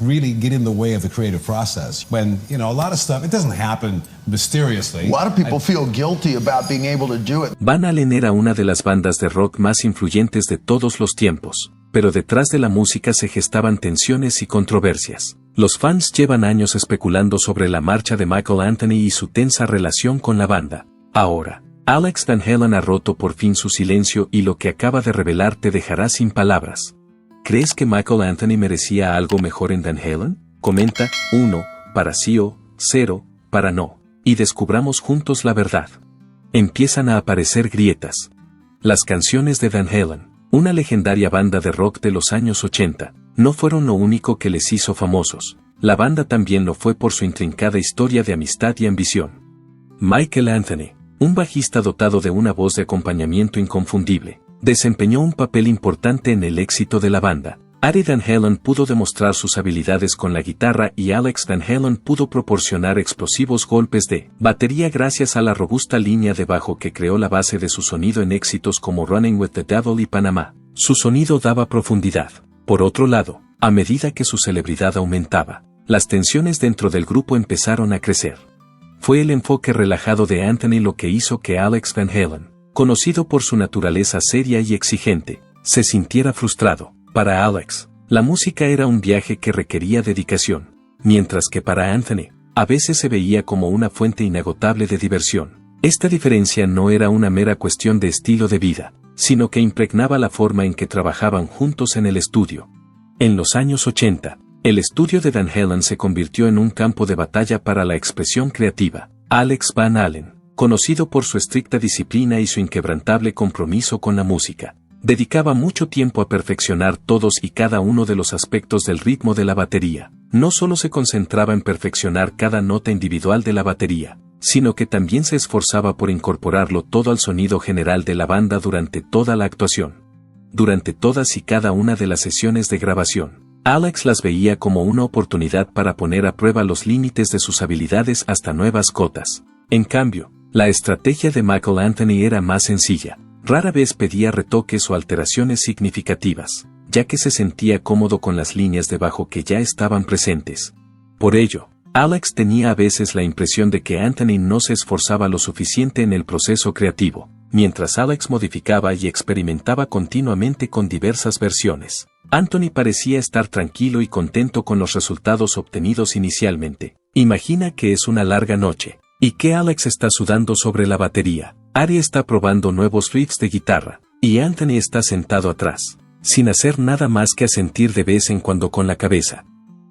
really get in the way of the creative process. When, a lot of stuff, it doesn't happen mysteriously. A lot of people feel guilty about being able to do it. Van Halen era una de las bandas de rock más influyentes de todos los tiempos, pero detrás de la música se gestaban tensiones y controversias. Los fans llevan años especulando sobre la marcha de Michael Anthony y su tensa relación con la banda. Ahora, Alex Van Halen ha roto por fin su silencio y lo que acaba de revelar te dejará sin palabras. ¿Crees que Michael Anthony merecía algo mejor en Van Halen? Comenta, 1, para sí o 0, para no. Y descubramos juntos la verdad. Empiezan a aparecer grietas. Las canciones de Van Halen, una legendaria banda de rock de los años 80, no fueron lo único que les hizo famosos. La banda también lo fue por su intrincada historia de amistad y ambición. Michael Anthony, un bajista dotado de una voz de acompañamiento inconfundible, desempeñó un papel importante en el éxito de la banda. Eddie Van Halen pudo demostrar sus habilidades con la guitarra y Alex Van Halen pudo proporcionar explosivos golpes de batería gracias a la robusta línea de bajo que creó la base de su sonido en éxitos como Running with the Devil y Panama. Su sonido daba profundidad. Por otro lado, a medida que su celebridad aumentaba, las tensiones dentro del grupo empezaron a crecer. Fue el enfoque relajado de Anthony lo que hizo que Alex Van Halen, conocido por su naturaleza seria y exigente, se sintiera frustrado. Para Alex, la música era un viaje que requería dedicación, mientras que para Anthony, a veces se veía como una fuente inagotable de diversión. Esta diferencia no era una mera cuestión de estilo de vida, sino que impregnaba la forma en que trabajaban juntos en el estudio. En los años 80, el estudio de Van Halen se convirtió en un campo de batalla para la expresión creativa. Alex Van Halen, conocido por su estricta disciplina y su inquebrantable compromiso con la música, dedicaba mucho tiempo a perfeccionar todos y cada uno de los aspectos del ritmo de la batería. No solo se concentraba en perfeccionar cada nota individual de la batería, sino que también se esforzaba por incorporarlo todo al sonido general de la banda durante toda la actuación. Durante todas y cada una de las sesiones de grabación, Alex las veía como una oportunidad para poner a prueba los límites de sus habilidades hasta nuevas cotas. En cambio, la estrategia de Michael Anthony era más sencilla. Rara vez pedía retoques o alteraciones significativas, ya que se sentía cómodo con las líneas de bajo que ya estaban presentes. Por ello, Alex tenía a veces la impresión de que Anthony no se esforzaba lo suficiente en el proceso creativo, mientras Alex modificaba y experimentaba continuamente con diversas versiones. Anthony parecía estar tranquilo y contento con los resultados obtenidos inicialmente. Imagina que es una larga noche, y que Alex está sudando sobre la batería. Ari está probando nuevos riffs de guitarra, y Anthony está sentado atrás, sin hacer nada más que asentir de vez en cuando con la cabeza.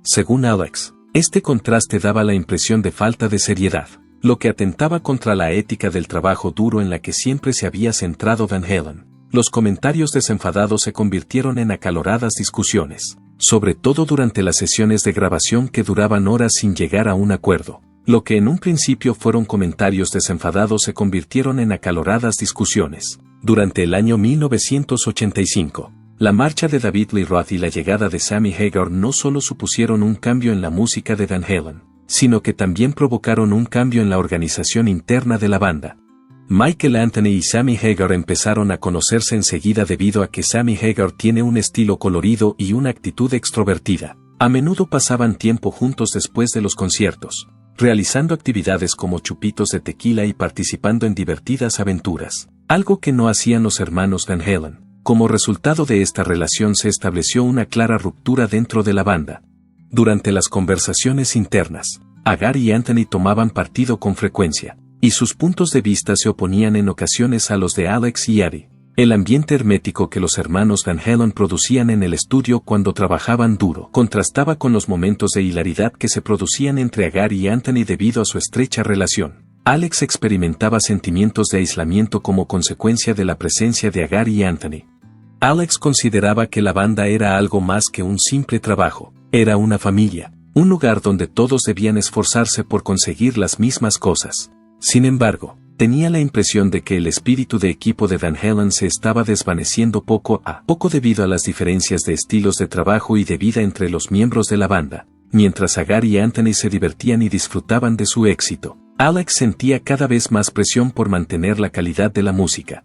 Según Alex, este contraste daba la impresión de falta de seriedad, lo que atentaba contra la ética del trabajo duro en la que siempre se había centrado Van Halen. Los comentarios desenfadados se convirtieron en acaloradas discusiones, sobre todo durante las sesiones de grabación que duraban horas sin llegar a un acuerdo. Lo que en un principio fueron comentarios desenfadados se convirtieron en acaloradas discusiones. Durante el año 1985, la marcha de David Lee Roth y la llegada de Sammy Hagar no solo supusieron un cambio en la música de Van Halen, sino que también provocaron un cambio en la organización interna de la banda. Michael Anthony y Sammy Hagar empezaron a conocerse enseguida debido a que Sammy Hagar tiene un estilo colorido y una actitud extrovertida. A menudo pasaban tiempo juntos después de los conciertos, realizando actividades como chupitos de tequila y participando en divertidas aventuras, algo que no hacían los hermanos Van Halen. Como resultado de esta relación se estableció una clara ruptura dentro de la banda. Durante las conversaciones internas, Hagar y Anthony tomaban partido con frecuencia, y sus puntos de vista se oponían en ocasiones a los de Alex y Eddie. El ambiente hermético que los hermanos Van Halen producían en el estudio cuando trabajaban duro contrastaba con los momentos de hilaridad que se producían entre Hagar y Anthony debido a su estrecha relación. Alex experimentaba sentimientos de aislamiento como consecuencia de la presencia de Hagar y Anthony. Alex consideraba que la banda era algo más que un simple trabajo, era una familia, un lugar donde todos debían esforzarse por conseguir las mismas cosas. Sin embargo, tenía la impresión de que el espíritu de equipo de Van Halen se estaba desvaneciendo poco a poco debido a las diferencias de estilos de trabajo y de vida entre los miembros de la banda. Mientras Hagar y Anthony se divertían y disfrutaban de su éxito, Alex sentía cada vez más presión por mantener la calidad de la música.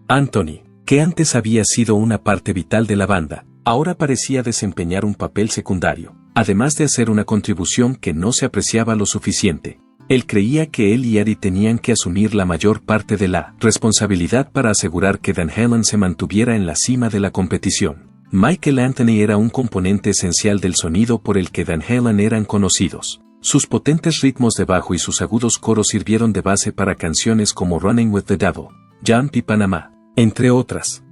Anthony, que antes había sido una parte vital de la banda, ahora parecía desempeñar un papel secundario. además de hacer una contribución que no se apreciaba lo suficiente. Él creía que él y Ari tenían que asumir la mayor parte de la responsabilidad para asegurar que Van Halen se mantuviera en la cima de la competición. Michael Anthony era un componente esencial del sonido por el que Van Halen eran conocidos. Sus potentes ritmos de bajo y sus agudos coros sirvieron de base para canciones como Running with the Devil, Jump y Panama, entre otras.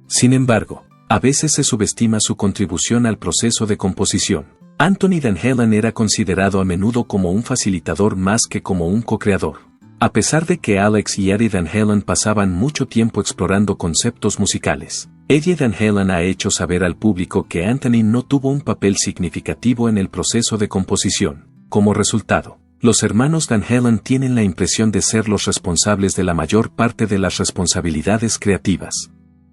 Sin embargo, a veces se subestima su contribución al proceso de composición. Anthony Van Halen era considerado a menudo como un facilitador más que como un co-creador. A pesar de que Alex y Eddie Van Halen pasaban mucho tiempo explorando conceptos musicales, Eddie Van Halen ha hecho saber al público que Anthony no tuvo un papel significativo en el proceso de composición. Como resultado, los hermanos Van Halen tienen la impresión de ser los responsables de la mayor parte de las responsabilidades creativas.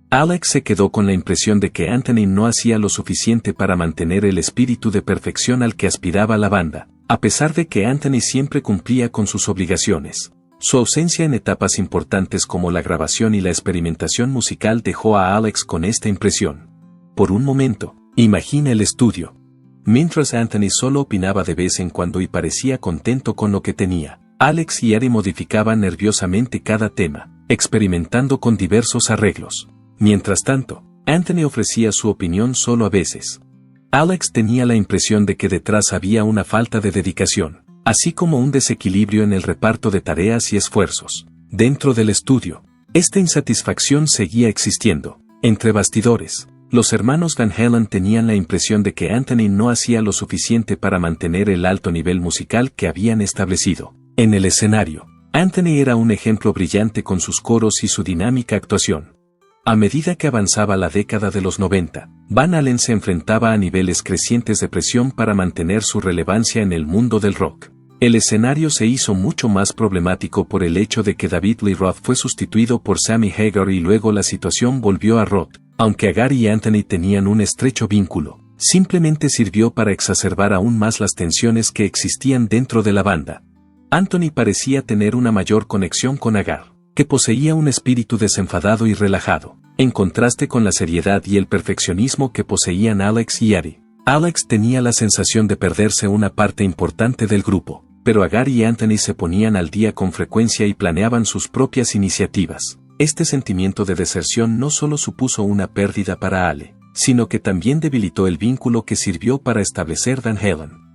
Alex se quedó con la impresión de que Anthony no hacía lo suficiente para mantener el espíritu de perfección al que aspiraba la banda, a pesar de que Anthony siempre cumplía con sus obligaciones. Su ausencia en etapas importantes como la grabación y la experimentación musical dejó a Alex con esta impresión. Por un momento, imagina el estudio. Mientras Anthony solo opinaba de vez en cuando y parecía contento con lo que tenía, Alex y Ari modificaban nerviosamente cada tema, experimentando con diversos arreglos. Mientras tanto, Anthony ofrecía su opinión solo a veces. Alex tenía la impresión de que detrás había una falta de dedicación, así como un desequilibrio en el reparto de tareas y esfuerzos. Dentro del estudio, esta insatisfacción seguía existiendo. Entre bastidores, los hermanos Van Halen tenían la impresión de que Anthony no hacía lo suficiente para mantener el alto nivel musical que habían establecido. En el escenario, Anthony era un ejemplo brillante con sus coros y su dinámica actuación. A medida que avanzaba la década de los 90, Van Halen se enfrentaba a niveles crecientes de presión para mantener su relevancia en el mundo del rock. El escenario se hizo mucho más problemático por el hecho de que David Lee Roth fue sustituido por Sammy Hagar y luego la situación volvió a Roth. Aunque Agar y Anthony tenían un estrecho vínculo, simplemente sirvió para exacerbar aún más las tensiones que existían dentro de la banda. Anthony parecía tener una mayor conexión con Agar, que poseía un espíritu desenfadado y relajado, en contraste con la seriedad y el perfeccionismo que poseían Alex y Ari. Alex tenía la sensación de perderse una parte importante del grupo, pero Agar y Anthony se ponían al día con frecuencia y planeaban sus propias iniciativas. Este sentimiento de deserción no solo supuso una pérdida para Ale, sino que también debilitó el vínculo que sirvió para establecer Van Halen.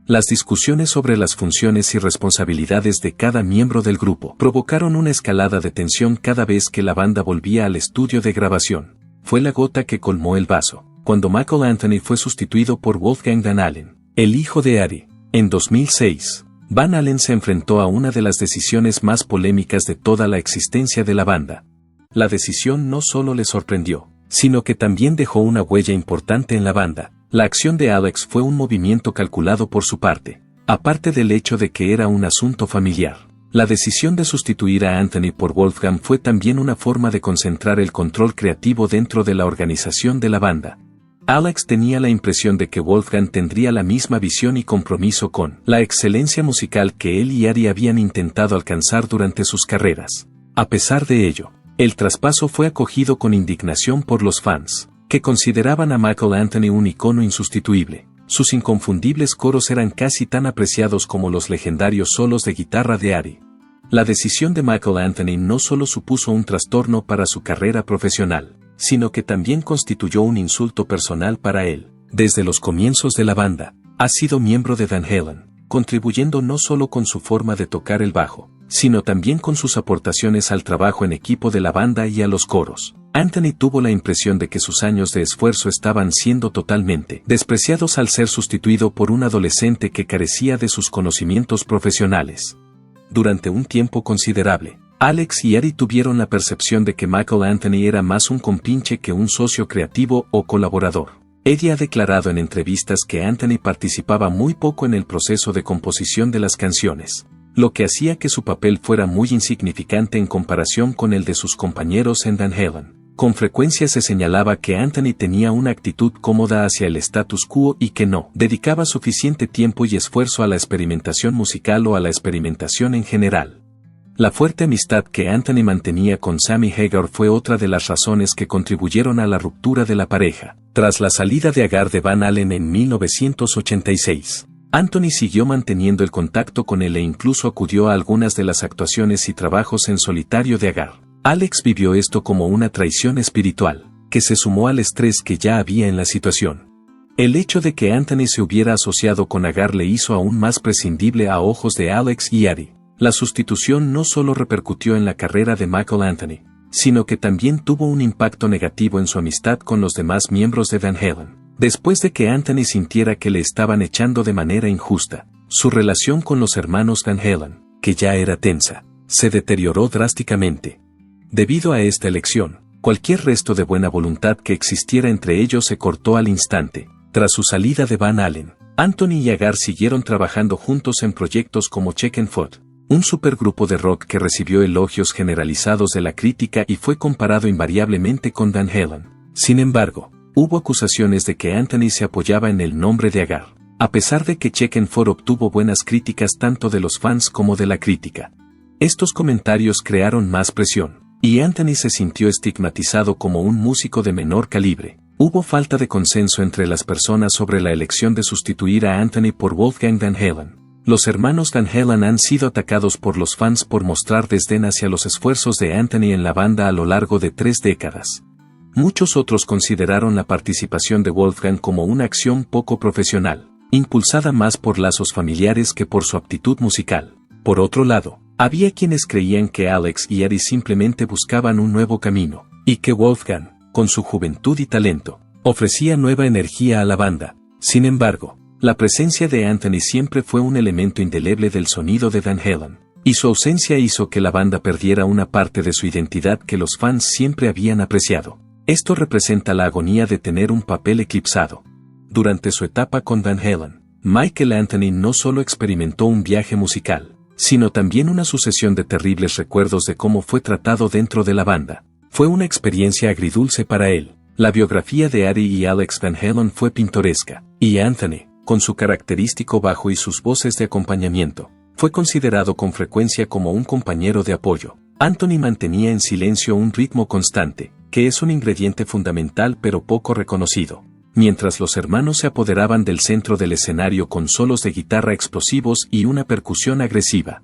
Las discusiones sobre las funciones y responsabilidades de cada miembro del grupo provocaron una escalada de tensión cada vez que la banda volvía al estudio de grabación. Fue la gota que colmó el vaso, cuando Michael Anthony fue sustituido por Wolfgang Van Halen, el hijo de Ari. En 2006, Van Halen se enfrentó a una de las decisiones más polémicas de toda la existencia de la banda. La decisión no solo le sorprendió, sino que también dejó una huella importante en la banda. La acción de Alex fue un movimiento calculado por su parte, aparte del hecho de que era un asunto familiar. La decisión de sustituir a Anthony por Wolfgang fue también una forma de concentrar el control creativo dentro de la organización de la banda. Alex tenía la impresión de que Wolfgang tendría la misma visión y compromiso con la excelencia musical que él y Ari habían intentado alcanzar durante sus carreras. A pesar de ello, el traspaso fue acogido con indignación por los fans, que consideraban a Michael Anthony un icono insustituible. Sus inconfundibles coros eran casi tan apreciados como los legendarios solos de guitarra de Ari. La decisión de Michael Anthony no solo supuso un trastorno para su carrera profesional, sino que también constituyó un insulto personal para él. Desde los comienzos de la banda, ha sido miembro de Van Halen, contribuyendo no solo con su forma de tocar el bajo, sino también con sus aportaciones al trabajo en equipo de la banda y a los coros. Anthony tuvo la impresión de que sus años de esfuerzo estaban siendo totalmente despreciados al ser sustituido por un adolescente que carecía de sus conocimientos profesionales. Durante un tiempo considerable, Alex y Ari tuvieron la percepción de que Michael Anthony era más un compinche que un socio creativo o colaborador. Eddie ha declarado en entrevistas que Anthony participaba muy poco en el proceso de composición de las canciones, lo que hacía que su papel fuera muy insignificante en comparación con el de sus compañeros en Van Halen. Con frecuencia se señalaba que Anthony tenía una actitud cómoda hacia el status quo y que no dedicaba suficiente tiempo y esfuerzo a la experimentación musical o a la experimentación en general. La fuerte amistad que Anthony mantenía con Sammy Hagar fue otra de las razones que contribuyeron a la ruptura de la pareja. Tras la salida de Hagar de Van Halen en 1986, Anthony siguió manteniendo el contacto con él e incluso acudió a algunas de las actuaciones y trabajos en solitario de Hagar. Alex vivió esto como una traición espiritual, que se sumó al estrés que ya había en la situación. El hecho de que Anthony se hubiera asociado con Hagar le hizo aún más prescindible a ojos de Alex y Eddie. La sustitución no solo repercutió en la carrera de Michael Anthony, sino que también tuvo un impacto negativo en su amistad con los demás miembros de Van Halen. Después de que Anthony sintiera que le estaban echando de manera injusta, su relación con los hermanos Van Halen, que ya era tensa, se deterioró drásticamente. Debido a esta elección, cualquier resto de buena voluntad que existiera entre ellos se cortó al instante. Tras su salida de Van Halen, Anthony y Hagar siguieron trabajando juntos en proyectos como Chicken Foot, un supergrupo de rock que recibió elogios generalizados de la crítica y fue comparado invariablemente con Van Halen. Sin embargo, hubo acusaciones de que Anthony se apoyaba en el nombre de Hagar, a pesar de que Chicken Foot obtuvo buenas críticas tanto de los fans como de la crítica. Estos comentarios crearon más presión, y Anthony se sintió estigmatizado como un músico de menor calibre. Hubo falta de consenso entre las personas sobre la elección de sustituir a Anthony por Wolfgang Van Halen. Los hermanos Van Halen han sido atacados por los fans por mostrar desdén hacia los esfuerzos de Anthony en la banda a lo largo de 3 décadas. Muchos otros consideraron la participación de Wolfgang como una acción poco profesional, impulsada más por lazos familiares que por su aptitud musical. Por otro lado, había quienes creían que Alex y Eddie simplemente buscaban un nuevo camino, y que Wolfgang, con su juventud y talento, ofrecía nueva energía a la banda. Sin embargo, la presencia de Anthony siempre fue un elemento indeleble del sonido de Van Halen, y su ausencia hizo que la banda perdiera una parte de su identidad que los fans siempre habían apreciado. Esto representa la agonía de tener un papel eclipsado. Durante su etapa con Van Halen, Michael Anthony no solo experimentó un viaje musical, sino también una sucesión de terribles recuerdos de cómo fue tratado dentro de la banda. Fue una experiencia agridulce para él. La biografía de Eddie y Alex Van Halen fue pintoresca, y Anthony, con su característico bajo y sus voces de acompañamiento, fue considerado con frecuencia como un compañero de apoyo. Anthony mantenía en silencio un ritmo constante, que es un ingrediente fundamental pero poco reconocido, mientras los hermanos se apoderaban del centro del escenario con solos de guitarra explosivos y una percusión agresiva.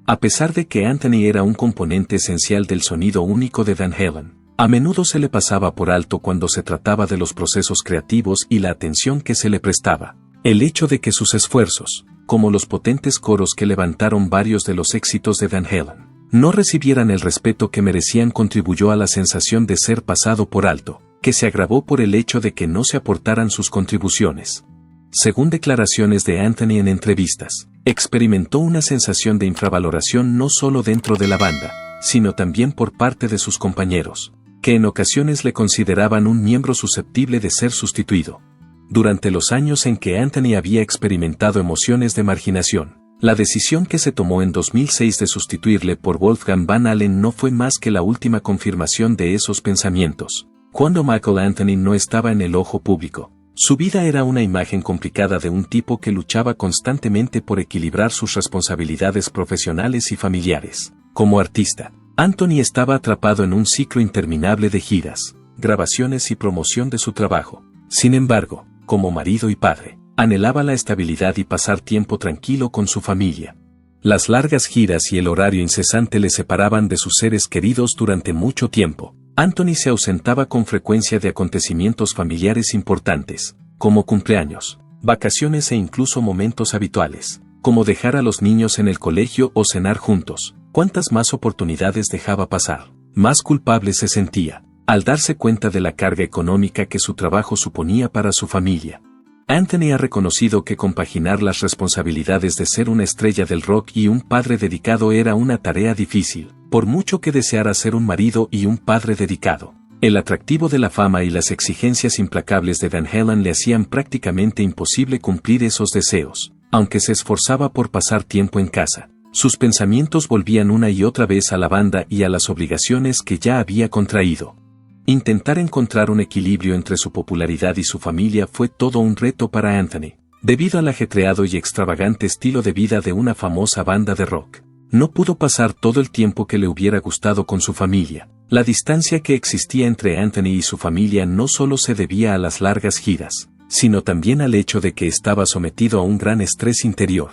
A pesar de que Anthony era un componente esencial del sonido único de Van Halen, a menudo se le pasaba por alto cuando se trataba de los procesos creativos y la atención que se le prestaba. El hecho de que sus esfuerzos, como los potentes coros que levantaron varios de los éxitos de Van Halen, no recibieran el respeto que merecían contribuyó a la sensación de ser pasado por alto, que se agravó por el hecho de que no se aportaran sus contribuciones. Según declaraciones de Anthony en entrevistas, experimentó una sensación de infravaloración no solo dentro de la banda, sino también por parte de sus compañeros, que en ocasiones le consideraban un miembro susceptible de ser sustituido. Durante los años en que Anthony había experimentado emociones de marginación, la decisión que se tomó en 2006 de sustituirle por Wolfgang Van Halen no fue más que la última confirmación de esos pensamientos. Cuando Michael Anthony no estaba en el ojo público, su vida era una imagen complicada de un tipo que luchaba constantemente por equilibrar sus responsabilidades profesionales y familiares. Como artista, Anthony estaba atrapado en un ciclo interminable de giras, grabaciones y promoción de su trabajo. Sin embargo, como marido y padre, anhelaba la estabilidad y pasar tiempo tranquilo con su familia. Las largas giras y el horario incesante le separaban de sus seres queridos durante mucho tiempo. Anthony se ausentaba con frecuencia de acontecimientos familiares importantes, como cumpleaños, vacaciones e incluso momentos habituales, como dejar a los niños en el colegio o cenar juntos. Cuantas más oportunidades dejaba pasar, más culpable se sentía, al darse cuenta de la carga económica que su trabajo suponía para su familia. Anthony ha reconocido que compaginar las responsabilidades de ser una estrella del rock y un padre dedicado era una tarea difícil, por mucho que deseara ser un marido y un padre dedicado. El atractivo de la fama y las exigencias implacables de Van Halen le hacían prácticamente imposible cumplir esos deseos. Aunque se esforzaba por pasar tiempo en casa, sus pensamientos volvían una y otra vez a la banda y a las obligaciones que ya había contraído. Intentar encontrar un equilibrio entre su popularidad y su familia fue todo un reto para Anthony, debido al ajetreado y extravagante estilo de vida de una famosa banda de rock. No pudo pasar todo el tiempo que le hubiera gustado con su familia. La distancia que existía entre Anthony y su familia no solo se debía a las largas giras, sino también al hecho de que estaba sometido a un gran estrés interior.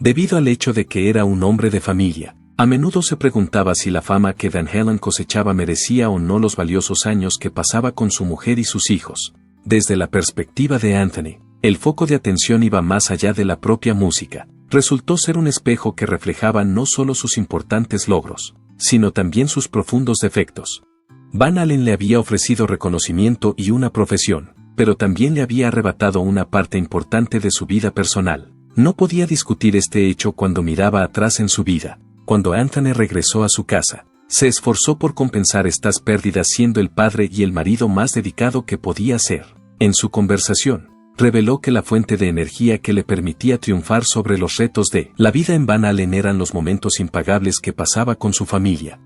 Debido al hecho de que era un hombre de familia, a menudo se preguntaba si la fama que Van Halen cosechaba merecía o no los valiosos años que pasaba con su mujer y sus hijos. Desde la perspectiva de Anthony, el foco de atención iba más allá de la propia música. Resultó ser un espejo que reflejaba no solo sus importantes logros, sino también sus profundos defectos. Van Halen le había ofrecido reconocimiento y una profesión, pero también le había arrebatado una parte importante de su vida personal. No podía discutir este hecho cuando miraba atrás en su vida. Cuando Anthony regresó a su casa, se esforzó por compensar estas pérdidas siendo el padre y el marido más dedicado que podía ser. En su conversación, reveló que la fuente de energía que le permitía triunfar sobre los retos de la vida en Van Halen eran los momentos impagables que pasaba con su familia.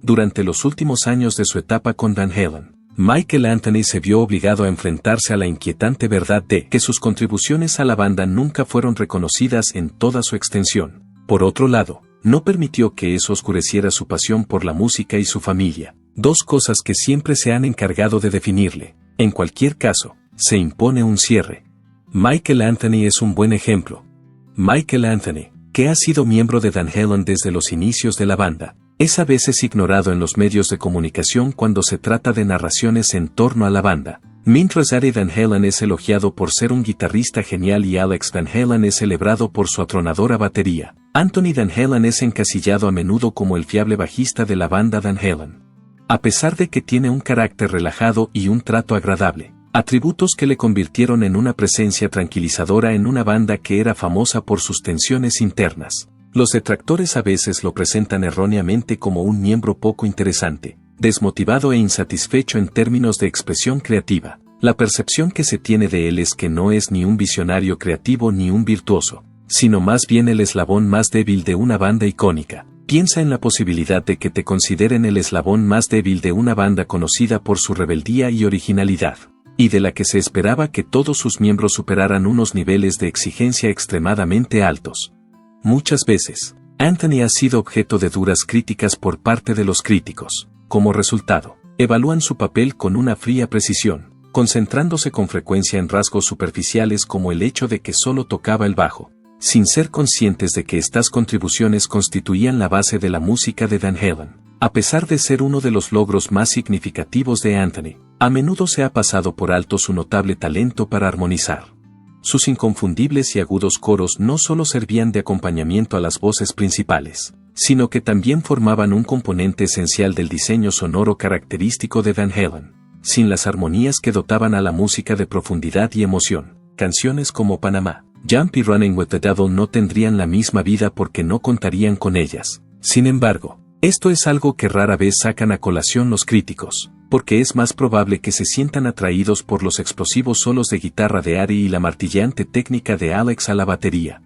Durante los últimos años de su etapa con Van Halen, Michael Anthony se vio obligado a enfrentarse a la inquietante verdad de que sus contribuciones a la banda nunca fueron reconocidas en toda su extensión. Por otro lado, no permitió que eso oscureciera su pasión por la música y su familia, dos cosas que siempre se han encargado de definirle. En cualquier caso, se impone un cierre. Michael Anthony es un buen ejemplo. Michael Anthony, que ha sido miembro de Van Halen desde los inicios de la banda, es a veces ignorado en los medios de comunicación cuando se trata de narraciones en torno a la banda. Mientras Eddie Van Halen es elogiado por ser un guitarrista genial y Alex Van Halen es celebrado por su atronadora batería, Anthony Van Halen es encasillado a menudo como el fiable bajista de la banda Van Halen. A pesar de que tiene un carácter relajado y un trato agradable, atributos que le convirtieron en una presencia tranquilizadora en una banda que era famosa por sus tensiones internas. Los detractores a veces lo presentan erróneamente como un miembro poco interesante, desmotivado e insatisfecho en términos de expresión creativa. La percepción que se tiene de él es que no es ni un visionario creativo ni un virtuoso, sino más bien el eslabón más débil de una banda icónica. Piensa en la posibilidad de que te consideren el eslabón más débil de una banda conocida por su rebeldía y originalidad, y de la que se esperaba que todos sus miembros superaran unos niveles de exigencia extremadamente altos. Muchas veces, Anthony ha sido objeto de duras críticas por parte de los críticos. Como resultado, evalúan su papel con una fría precisión, concentrándose con frecuencia en rasgos superficiales como el hecho de que solo tocaba el bajo, sin ser conscientes de que estas contribuciones constituían la base de la música de Van Halen. A pesar de ser uno de los logros más significativos de Anthony, a menudo se ha pasado por alto su notable talento para armonizar. Sus inconfundibles y agudos coros no solo servían de acompañamiento a las voces principales, sino que también formaban un componente esencial del diseño sonoro característico de Van Halen. Sin las armonías que dotaban a la música de profundidad y emoción, canciones como Panamá, Jump y Running with the Devil no tendrían la misma vida porque no contarían con ellas. Sin embargo, esto es algo que rara vez sacan a colación los críticos, porque es más probable que se sientan atraídos por los explosivos solos de guitarra de Ari y la martillante técnica de Alex a la batería.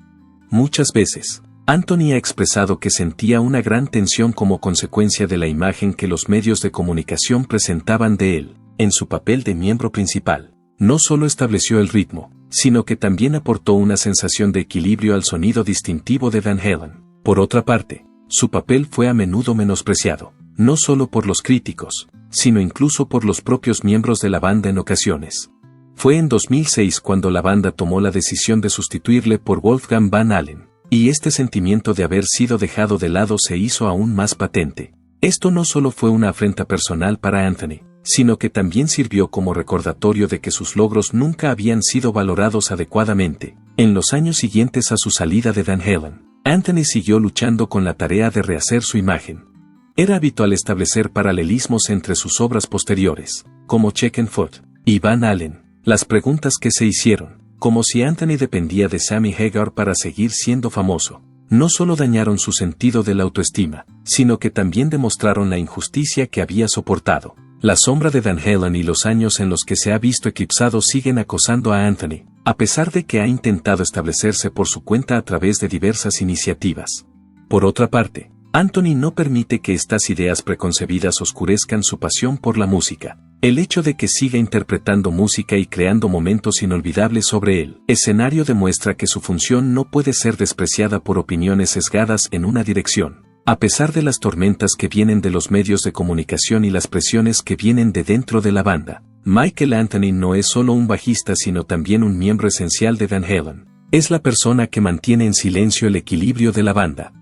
Muchas veces, Anthony ha expresado que sentía una gran tensión como consecuencia de la imagen que los medios de comunicación presentaban de él. En su papel de miembro principal, no solo estableció el ritmo, sino que también aportó una sensación de equilibrio al sonido distintivo de Van Halen. Por otra parte, su papel fue a menudo menospreciado, no solo por los críticos, sino incluso por los propios miembros de la banda en ocasiones. Fue en 2006 cuando la banda tomó la decisión de sustituirle por Wolfgang Van Halen, y este sentimiento de haber sido dejado de lado se hizo aún más patente. Esto no solo fue una afrenta personal para Anthony, sino que también sirvió como recordatorio de que sus logros nunca habían sido valorados adecuadamente. En los años siguientes a su salida de Van Halen, Anthony siguió luchando con la tarea de rehacer su imagen. Era habitual establecer paralelismos entre sus obras posteriores, como Chicken Foot, y Van Halen. Las preguntas que se hicieron, como si Anthony dependía de Sammy Hagar para seguir siendo famoso, no solo dañaron su sentido de la autoestima, sino que también demostraron la injusticia que había soportado. La sombra de Van Halen y los años en los que se ha visto eclipsado siguen acosando a Anthony, a pesar de que ha intentado establecerse por su cuenta a través de diversas iniciativas. Por otra parte, Anthony no permite que estas ideas preconcebidas oscurezcan su pasión por la música. El hecho de que siga interpretando música y creando momentos inolvidables sobre el escenario demuestra que su función no puede ser despreciada por opiniones sesgadas en una dirección. A pesar de las tormentas que vienen de los medios de comunicación y las presiones que vienen de dentro de la banda, Michael Anthony no es solo un bajista sino también un miembro esencial de Van Halen. Es la persona que mantiene en silencio el equilibrio de la banda.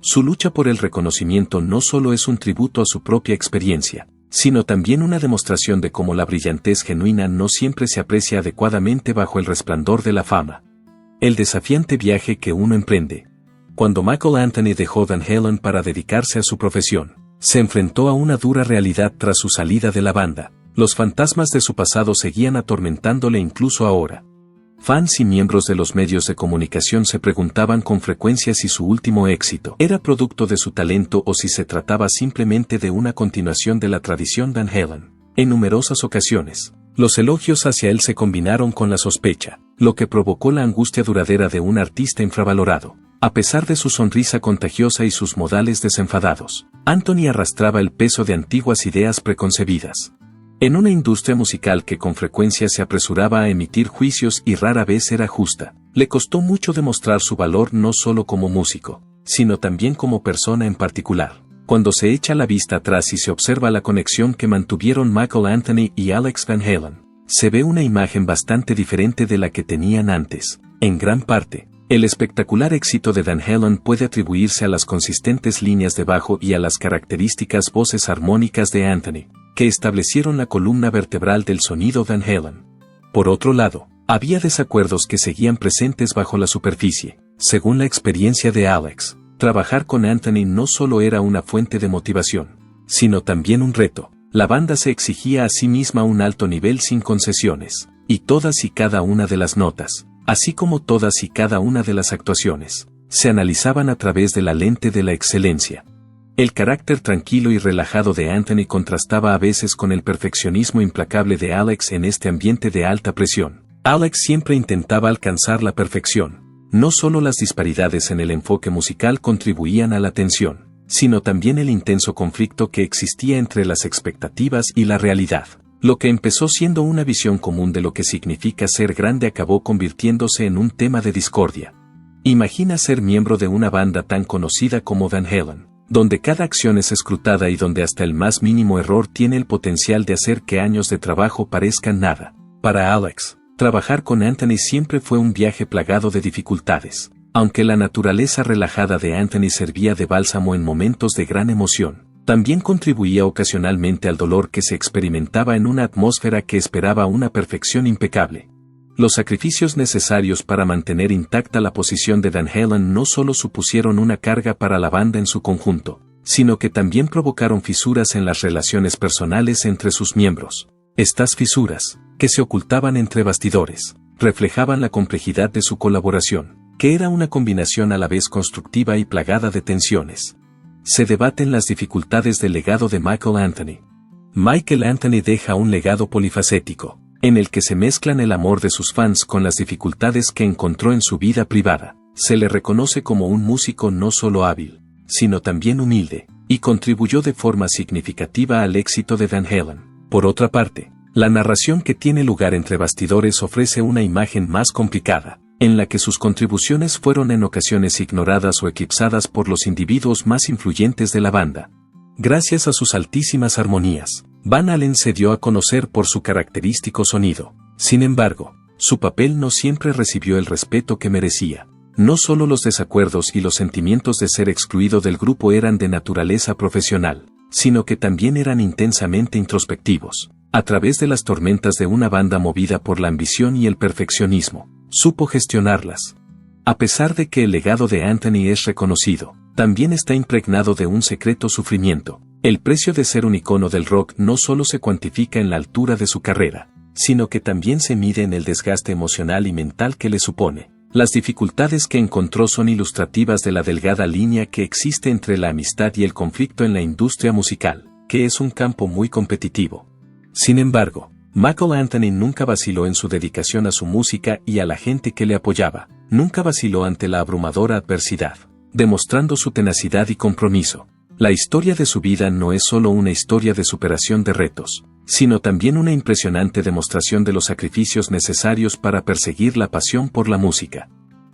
Su lucha por el reconocimiento no solo es un tributo a su propia experiencia, sino también una demostración de cómo la brillantez genuina no siempre se aprecia adecuadamente bajo el resplandor de la fama. El desafiante viaje que uno emprende. Cuando Michael Anthony dejó Van Halen para dedicarse a su profesión, se enfrentó a una dura realidad tras su salida de la banda. Los fantasmas de su pasado seguían atormentándole incluso ahora. Fans y miembros de los medios de comunicación se preguntaban con frecuencia si su último éxito era producto de su talento o si se trataba simplemente de una continuación de la tradición Van Halen. En numerosas ocasiones, los elogios hacia él se combinaron con la sospecha, lo que provocó la angustia duradera de un artista infravalorado. A pesar de su sonrisa contagiosa y sus modales desenfadados, Anthony arrastraba el peso de antiguas ideas preconcebidas. En una industria musical que con frecuencia se apresuraba a emitir juicios y rara vez era justa, le costó mucho demostrar su valor no solo como músico, sino también como persona en particular. Cuando se echa la vista atrás y se observa la conexión que mantuvieron Michael Anthony y Alex Van Halen, se ve una imagen bastante diferente de la que tenían antes. En gran parte, el espectacular éxito de Van Halen puede atribuirse a las consistentes líneas de bajo y a las características voces armónicas de Anthony, que establecieron la columna vertebral del sonido Van Halen. Por otro lado, había desacuerdos que seguían presentes bajo la superficie. Según la experiencia de Alex, trabajar con Anthony no solo era una fuente de motivación, sino también un reto. La banda se exigía a sí misma un alto nivel sin concesiones, y todas y cada una de las notas, así como todas y cada una de las actuaciones, se analizaban a través de la lente de la excelencia. El carácter tranquilo y relajado de Anthony contrastaba a veces con el perfeccionismo implacable de Alex en este ambiente de alta presión. Alex siempre intentaba alcanzar la perfección. No solo las disparidades en el enfoque musical contribuían a la tensión, sino también el intenso conflicto que existía entre las expectativas y la realidad. Lo que empezó siendo una visión común de lo que significa ser grande acabó convirtiéndose en un tema de discordia. Imagina ser miembro de una banda tan conocida como Van Halen, donde cada acción es escrutada y donde hasta el más mínimo error tiene el potencial de hacer que años de trabajo parezcan nada. Para Alex, trabajar con Anthony siempre fue un viaje plagado de dificultades. Aunque la naturaleza relajada de Anthony servía de bálsamo en momentos de gran emoción, también contribuía ocasionalmente al dolor que se experimentaba en una atmósfera que esperaba una perfección impecable. Los sacrificios necesarios para mantener intacta la posición de Van Halen no solo supusieron una carga para la banda en su conjunto, sino que también provocaron fisuras en las relaciones personales entre sus miembros. Estas fisuras, que se ocultaban entre bastidores, reflejaban la complejidad de su colaboración, que era una combinación a la vez constructiva y plagada de tensiones. Se debaten las dificultades del legado de Michael Anthony. Michael Anthony deja un legado polifacético, en el que se mezclan el amor de sus fans con las dificultades que encontró en su vida privada. Se le reconoce como un músico no solo hábil, sino también humilde, y contribuyó de forma significativa al éxito de Van Halen. Por otra parte, la narración que tiene lugar entre bastidores ofrece una imagen más complicada, en la que sus contribuciones fueron en ocasiones ignoradas o eclipsadas por los individuos más influyentes de la banda. Gracias a sus altísimas armonías, Van Halen se dio a conocer por su característico sonido. Sin embargo, su papel no siempre recibió el respeto que merecía. No solo los desacuerdos y los sentimientos de ser excluido del grupo eran de naturaleza profesional, sino que también eran intensamente introspectivos. A través de las tormentas de una banda movida por la ambición y el perfeccionismo, supo gestionarlas. A pesar de que el legado de Anthony es reconocido, también está impregnado de un secreto sufrimiento. El precio de ser un icono del rock no solo se cuantifica en la altura de su carrera, sino que también se mide en el desgaste emocional y mental que le supone. Las dificultades que encontró son ilustrativas de la delgada línea que existe entre la amistad y el conflicto en la industria musical, que es un campo muy competitivo. Sin embargo, Michael Anthony nunca vaciló en su dedicación a su música y a la gente que le apoyaba. Nunca vaciló ante la abrumadora adversidad. demostrando su tenacidad y compromiso. La historia de su vida no es solo una historia de superación de retos, sino también una impresionante demostración de los sacrificios necesarios para perseguir la pasión por la música.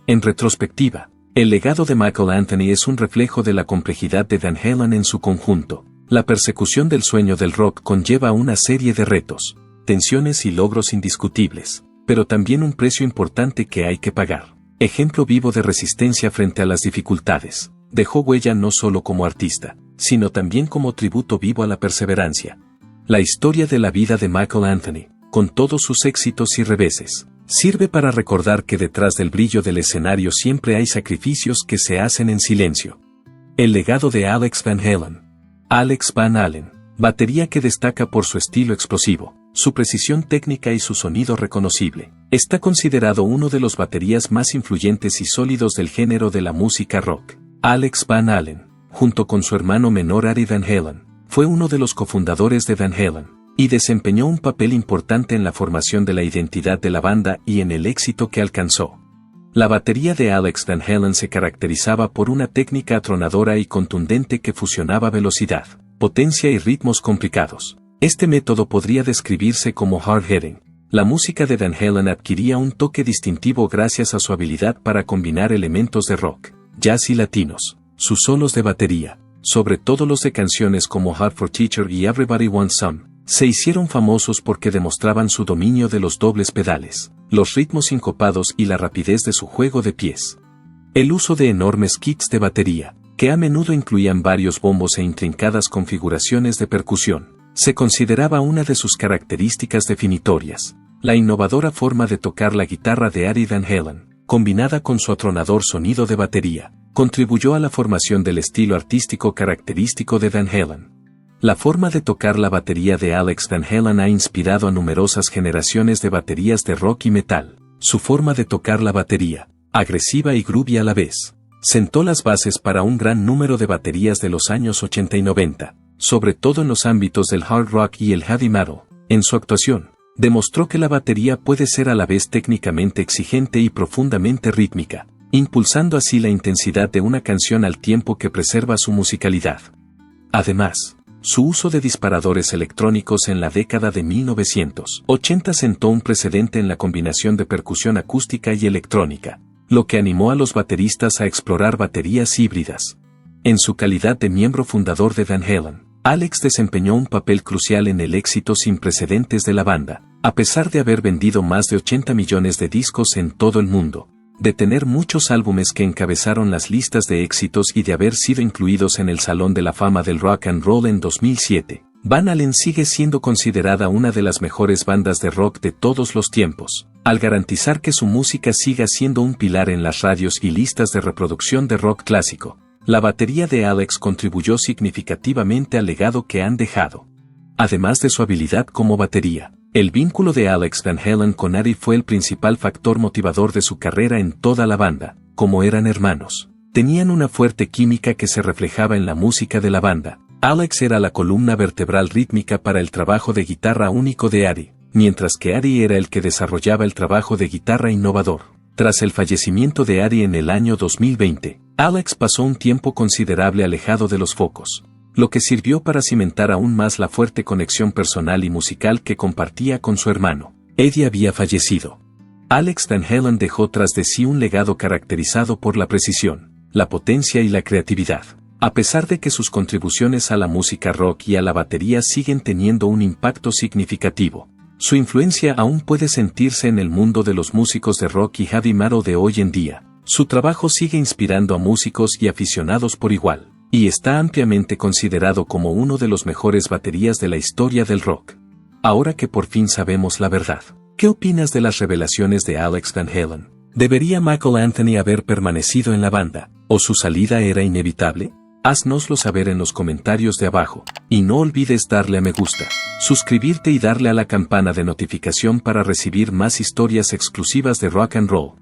En retrospectiva, el legado de Michael Anthony es un reflejo de la complejidad de Van Halen en su conjunto. La persecución del sueño del rock conlleva una serie de retos, tensiones y logros indiscutibles, pero también un precio importante que hay que pagar. Ejemplo vivo de resistencia frente a las dificultades. Dejó huella no solo como artista, sino también como tributo vivo a la perseverancia. La historia de la vida de Michael Anthony, con todos sus éxitos y reveses, sirve para recordar que detrás del brillo del escenario siempre hay sacrificios que se hacen en silencio. El legado de Alex Van Halen. Alex Van Halen, batería que destaca por su estilo explosivo, su precisión técnica y su sonido reconocible. Está considerado uno de los baterías más influyentes y sólidos del género de la música rock. Alex Van Halen, junto con su hermano menor Ari Van Halen, fue uno de los cofundadores de Van Halen, y desempeñó un papel importante en la formación de la identidad de la banda y en el éxito que alcanzó. La batería de Alex Van Halen se caracterizaba por una técnica atronadora y contundente que fusionaba velocidad, potencia y ritmos complicados. Este método podría describirse como hard-hitting. La música de Van Halen adquiría un toque distintivo gracias a su habilidad para combinar elementos de rock, jazz y latinos. Sus solos de batería, sobre todo los de canciones como Hard for Teacher y Everybody Wants Some, se hicieron famosos porque demostraban su dominio de los dobles pedales, los ritmos sincopados y la rapidez de su juego de pies. El uso de enormes kits de batería, que a menudo incluían varios bombos e intrincadas configuraciones de percusión, se consideraba una de sus características definitorias. La innovadora forma de tocar la guitarra de Ari Van Halen, combinada con su atronador sonido de batería, contribuyó a la formación del estilo artístico característico de Van Halen. La forma de tocar la batería de Alex Van Halen ha inspirado a numerosas generaciones de baterías de rock y metal. Su forma de tocar la batería, agresiva y groovy a la vez, sentó las bases para un gran número de baterías de los años 80 y 90, sobre todo en los ámbitos del hard rock y el heavy metal. En su actuación, demostró que la batería puede ser a la vez técnicamente exigente y profundamente rítmica, impulsando así la intensidad de una canción al tiempo que preserva su musicalidad. Además, su uso de disparadores electrónicos en la década de 1980 sentó un precedente en la combinación de percusión acústica y electrónica, lo que animó a los bateristas a explorar baterías híbridas. En su calidad de miembro fundador de Van Halen, Alex desempeñó un papel crucial en el éxito sin precedentes de la banda, a pesar de haber vendido más de 80 millones de discos en todo el mundo, de tener muchos álbumes que encabezaron las listas de éxitos y de haber sido incluidos en el Salón de la Fama del Rock and Roll en 2007. Van Halen sigue siendo considerada una de las mejores bandas de rock de todos los tiempos, al garantizar que su música siga siendo un pilar en las radios y listas de reproducción de rock clásico. La batería de Alex contribuyó significativamente al legado que han dejado. Además de su habilidad como batería, el vínculo de Alex Van Halen con Ari fue el principal factor motivador de su carrera en toda la banda. Como eran hermanos, tenían una fuerte química que se reflejaba en la música de la banda. Alex era la columna vertebral rítmica para el trabajo de guitarra único de Ari, mientras que Ari era el que desarrollaba el trabajo de guitarra innovador. Tras el fallecimiento de Ari en el año 2020, Alex pasó un tiempo considerable alejado de los focos, lo que sirvió para cimentar aún más la fuerte conexión personal y musical que compartía con su hermano. Eddie había fallecido. Alex Van Halen dejó tras de sí un legado caracterizado por la precisión, la potencia y la creatividad. A pesar de que sus contribuciones a la música rock y a la batería siguen teniendo un impacto significativo, su influencia aún puede sentirse en el mundo de los músicos de rock y heavy metal de hoy en día. Su trabajo sigue inspirando a músicos y aficionados por igual, y está ampliamente considerado como uno de los mejores baterías de la historia del rock. Ahora que por fin sabemos la verdad, ¿qué opinas de las revelaciones de Alex Van Halen? ¿Debería Michael Anthony haber permanecido en la banda, o su salida era inevitable? Haznoslo saber en los comentarios de abajo, y no olvides darle a me gusta, suscribirte y darle a la campana de notificación para recibir más historias exclusivas de rock and roll.